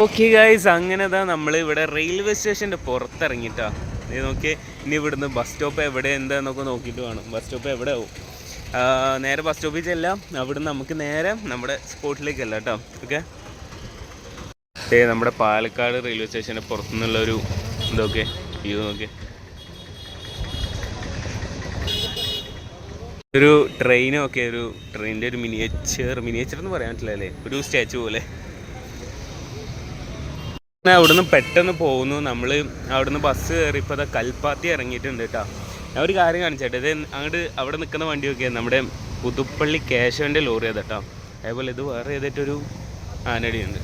Okay guys, അങ്ങനെ നമ്മൾ ഇവിടെ റെയിൽവേ സ്റ്റേഷൻ്റെ പുറത്തിറങ്ങിയിട്ടാ. ഇത് നോക്കിയേ, ഇനി ഇവിടുന്ന് ബസ് സ്റ്റോപ്പ് എവിടെ എന്താന്നൊക്കെ നോക്കിയിട്ട് വേണം. ബസ് സ്റ്റോപ്പ് എവിടെ ആവും, നേരെ ബസ് സ്റ്റോപ്പിൽ ചെല്ലാം. അവിടുന്ന് നമുക്ക് നേരെ നമ്മുടെ സ്പോട്ടിലേക്കല്ല കേട്ടോ. ഓക്കെ, നമ്മുടെ പാലക്കാട് റെയിൽവേ സ്റ്റേഷൻ്റെ പുറത്തുനിന്നുള്ളൊരു ഇതൊക്കെ വ്യൂ നോക്കി. ഒരു ട്രെയിനൊക്കെ, ഒരു ട്രെയിനിൻ്റെ ഒരു മിനിയേച്ചർ എന്ന് പറയാൻ പറ്റില്ല അല്ലേ, ഒരു സ്റ്റാച്ചു പോലെ. അവിടുന്ന് പെട്ടെന്ന് പോകുന്നു. നമ്മൾ അവിടുന്ന് ബസ് കയറി ഇപ്പോൾ കൽപ്പാത്തി ഇറങ്ങിയിട്ടുണ്ട് കേട്ടോ. ഞാൻ ഒരു കാര്യം കാണിച്ചേട്ടെ, ഇത് അങ്ങോട്ട് അവിടെ നിൽക്കുന്ന വണ്ടി നോക്കിയാൽ നമ്മുടെ പുതുപ്പള്ളി കേശവൻ്റെ ലോറി അതാട്ടോ. അതേപോലെ ഇത് വേറെ ഏതായിട്ടൊരു ആനടിയുണ്ട്.